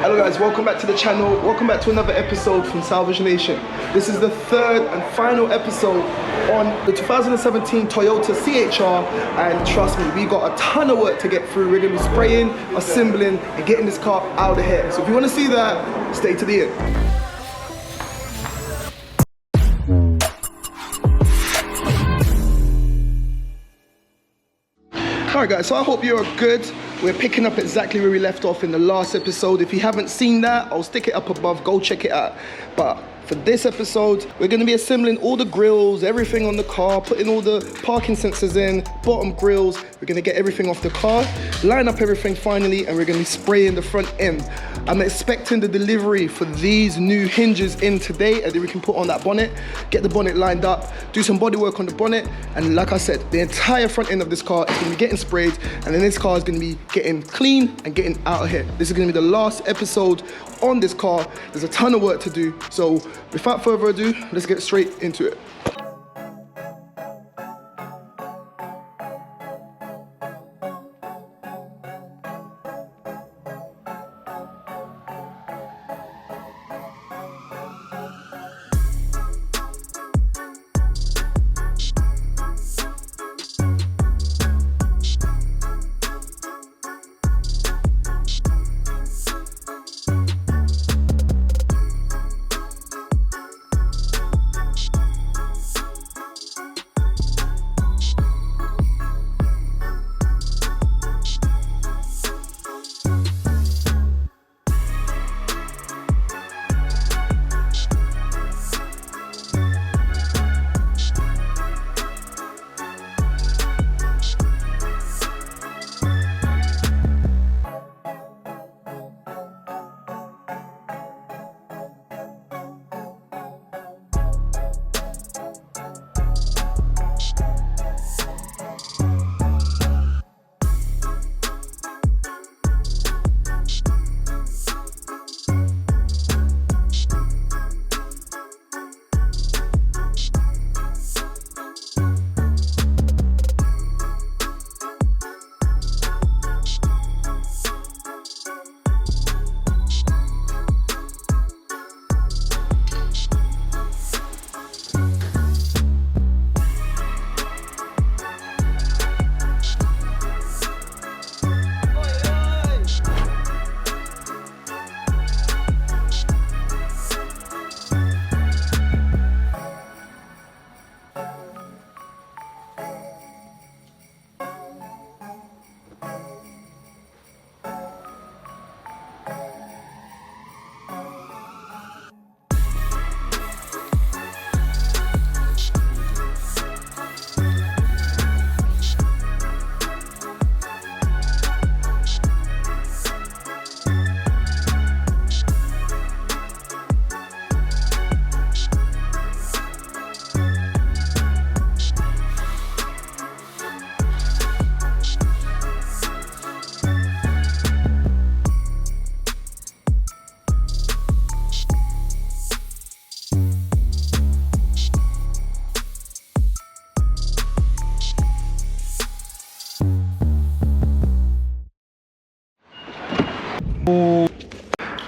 Hello guys, welcome back to the channel. Welcome back to another episode from Salvage Nation. This is the third and final episode on the 2017 Toyota CHR, and trust me, we got a ton of work to get through. We're going to be spraying, assembling and getting this car out of here. So if you want to see that, stay to the end. Alright guys, so I hope you're good. We're picking up exactly where we left off in the last episode. If you haven't seen that, I'll stick it up above, go check it out. But for this episode, we're going to be assembling all the grills, everything on the car, putting all the parking sensors in, bottom grills. We're going to get everything off the car, line up everything finally, and we're going to be spraying the front end. I'm expecting the delivery for these new hinges in today, and then we can put on that bonnet, get the bonnet lined up, do some body work on the bonnet, and like I said, the entire front end of this car is going to be getting sprayed, and then this car is going to be getting clean and getting out of here. This is going to be the last episode on this car. There's a ton of work to do, so without further ado, let's get straight into it.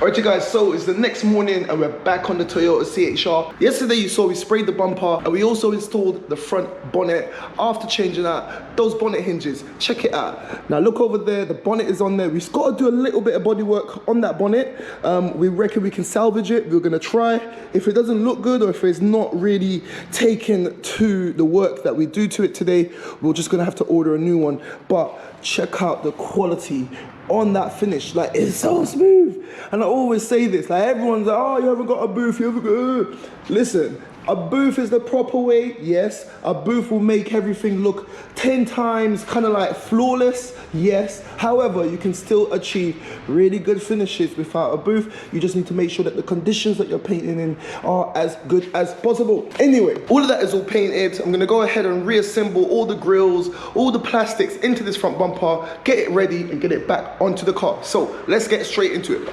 Alright you guys, so it's the next morning and we're back on the Toyota CHR. Yesterday you saw we sprayed the bumper and we also installed the front bonnet. After changing out those bonnet hinges, check it out. Now look over there, the bonnet is on there. We've got to do a little bit of body work on that bonnet. We reckon we can salvage it. We're gonna try. If it doesn't look good or if it's not really taken to the work that we do to it today, we're just gonna have to order a new one. But check out the quality on that finish. Like, it's so smooth. And I always say this, like, everyone's like, oh, you haven't got a booth, you haven't got listen, a booth is the proper way, yes. A booth will make everything look 10 times kind of like flawless, yes. However, you can still achieve really good finishes without a booth. You just need to make sure that the conditions that you're painting in are as good as possible. Anyway, all of that is all painted. I'm gonna go ahead and reassemble all the grills, all the plastics into this front bumper, get it ready and get it back onto the car. So let's get straight into it.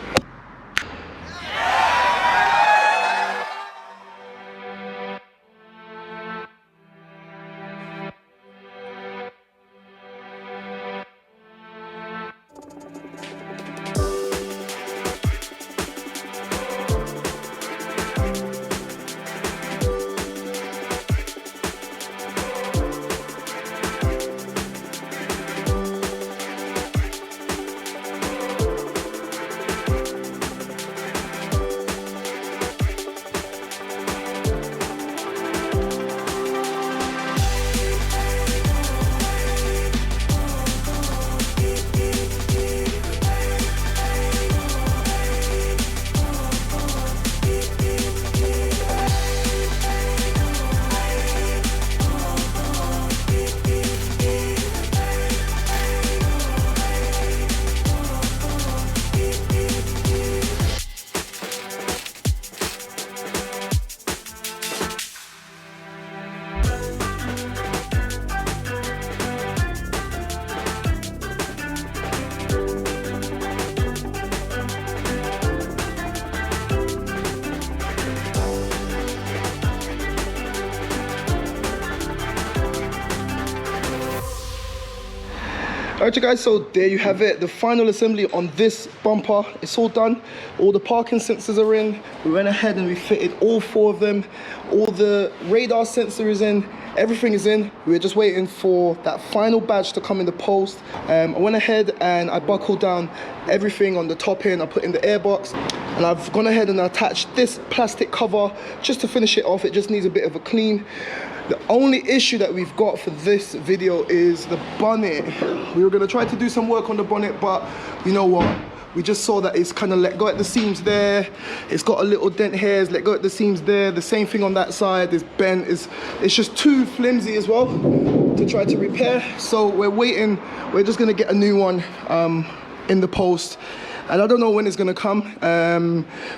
Alright you guys, so there you have it, the final assembly on this bumper. It's all done, all the parking sensors are in. We went ahead and we fitted all 4 of them. All the radar sensor is in, everything is in. We're just waiting for that final badge to come in the post. I went ahead and I buckled down everything on the top end. I put in the airbox, and I've gone ahead and attached this plastic cover just to finish it off. It just needs a bit of a clean. The only issue that we've got for this video is the bonnet. We were gonna try to do some work on the bonnet, but you know what? We just saw that it's kind of let go at the seams there. It's got a little dent here, it's let go at the seams there. The same thing on that side, it's bent. It's just too flimsy as well to try to repair. So we're waiting, we're just gonna get a new one in the post. And I don't know when it's gonna come.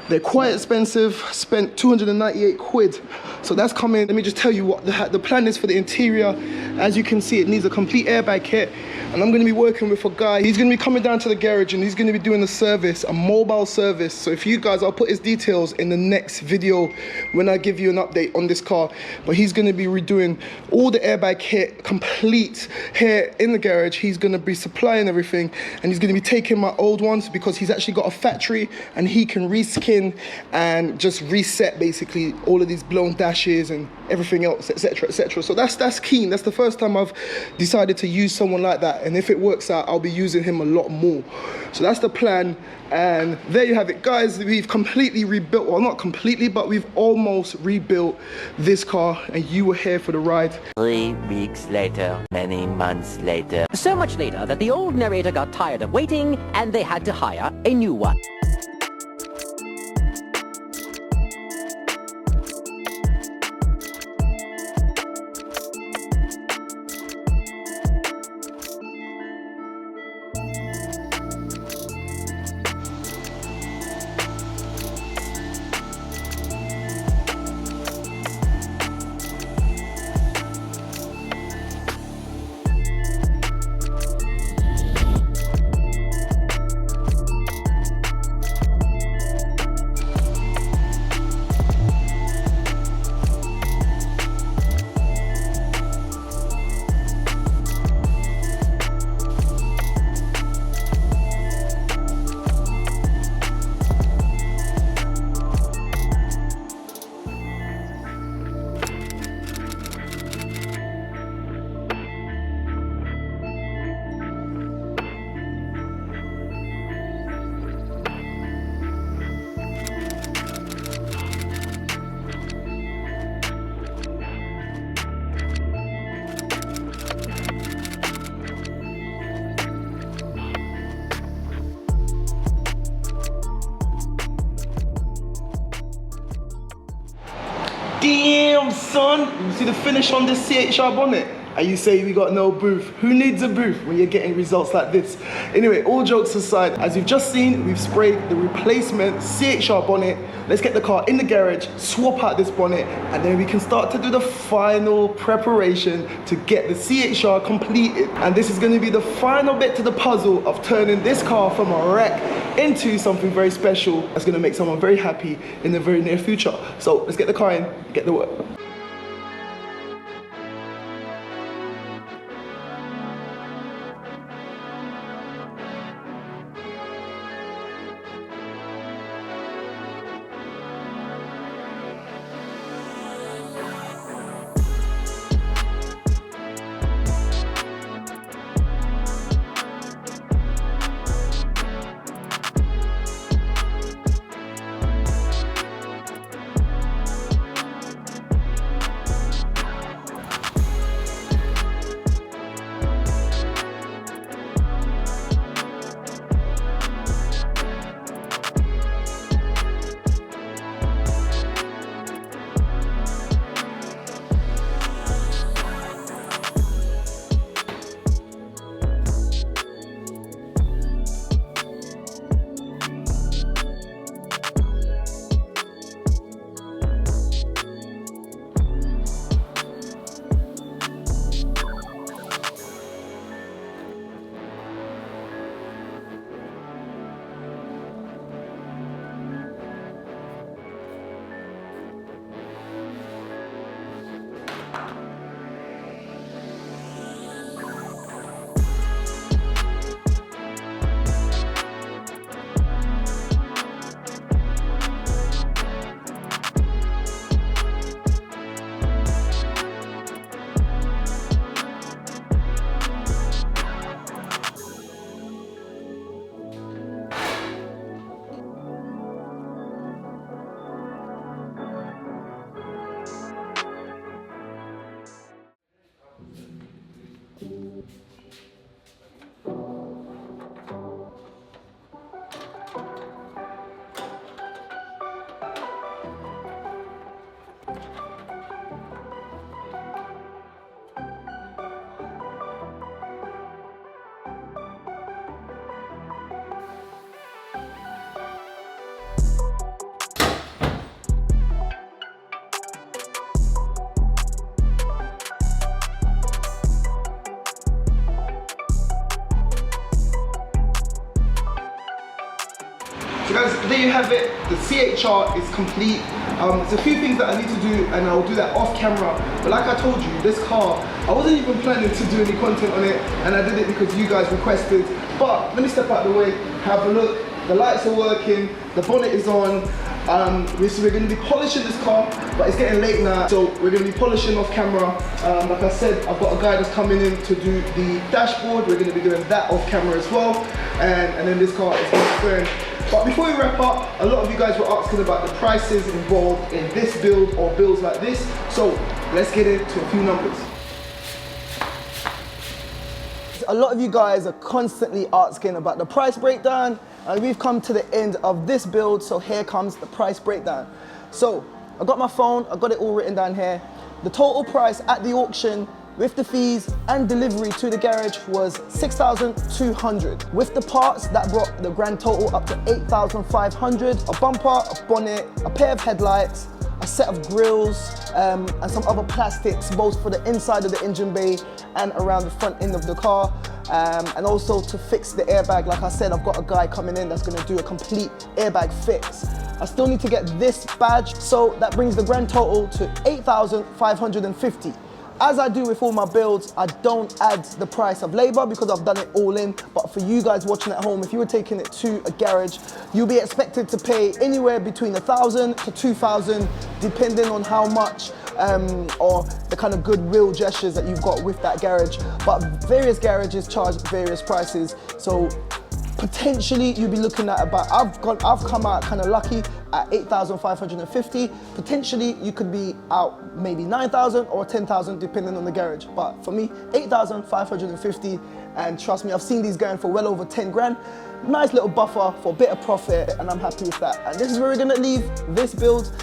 They're quite expensive, spent 298 quid. So that's coming. Let me just tell you what the plan is for the interior. As you can see, it needs a complete airbag kit. And I'm gonna be working with a guy. He's gonna be coming down to the garage and he's gonna be doing a service, a mobile service. So if you guys, I'll put his details in the next video when I give you an update on this car. But he's gonna be redoing all the airbag kit complete here in the garage. He's gonna be supplying everything, and he's gonna be taking my old ones because he's actually got a factory and he can reskin and just reset basically all of these blown dashes and everything else, etc, etc. So that's keen. That's the first time I've decided to use someone like that, and if it works out, I'll be using him a lot more. So that's the plan, and there you have it, guys. We've completely rebuilt, well, not completely, but we've almost rebuilt this car, and you were here for the ride. 3 weeks later, many months later. So much later that the old narrator got tired of waiting and they had to hire a new one. Damn, son! You see the finish on this CHR bonnet? And you say we got no booth. Who needs a booth when you're getting results like this? Anyway, all jokes aside, as you've just seen, we've sprayed the replacement CHR bonnet. Let's get the car in the garage, swap out this bonnet, and then we can start to do the final preparation to get the CHR completed. And this is going to be the final bit to the puzzle of turning this car from a wreck into something very special that's going to make someone very happy in the very near future. So let's get the car in, get the work. guys, there you have it. The CHR is complete. There's a few things that I need to do, and I'll do that off camera. But like I told you, this car, I wasn't even planning to do any content on it, and I did it because you guys requested. But let me step out of the way, have a look. The lights are working, the bonnet is on. We're going to be polishing this car, but it's getting late now, so we're going to be polishing off camera. Like I said, I've got a guy that's coming in to do the dashboard. We're going to be doing that off camera as well, and then this car is going to be going. But before we wrap up, a lot of you guys were asking about the prices involved in this build or builds like this, so let's get into a few numbers. A lot of you guys are constantly asking about the price breakdown, and we've come to the end of this build, so here comes the price breakdown. So I got my phone, I got it all written down here. The total price at the auction with the fees and delivery to the garage was $6,200. With the parts, that brought the grand total up to $8,500. A bumper, a bonnet, a pair of headlights, a set of grills, and some other plastics, both for the inside of the engine bay and around the front end of the car. And also to fix the airbag. Like I said, I've got a guy coming in that's gonna do a complete airbag fix. I still need to get this badge, so that brings the grand total to $8,550. As I do with all my builds, I don't add the price of labor because I've done it all in. But for you guys watching at home, if you were taking it to a garage, you'll be expected to pay anywhere between $1,000 to $2,000, depending on how much or the kind of goodwill gestures that you've got with that garage. But various garages charge various prices. So potentially you'll be looking at about, I've come out kind of lucky at $8,550. Potentially you could be out maybe $9,000 or $10,000 depending on the garage. But for me, $8,550, and trust me, I've seen these going for well over 10 grand. Nice little buffer for a bit of profit, and I'm happy with that. And this is where we're gonna leave this build.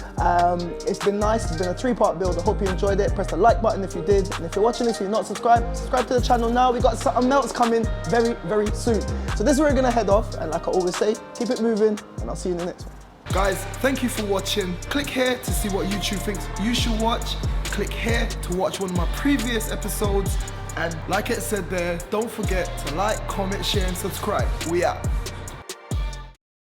It's been nice, it's been a 3-part build. I hope you enjoyed it. Press the like button if you did. And if you're watching this and you're not subscribed, subscribe to the channel now. We got something else coming very, very soon. So this is where we're gonna head off. And like I always say, keep it moving, and I'll see you in the next one. Guys, thank you for watching. Click here to see what YouTube thinks you should watch. Click here to watch one of my previous episodes. And like it said there, don't forget to like, comment, share, and subscribe. We out.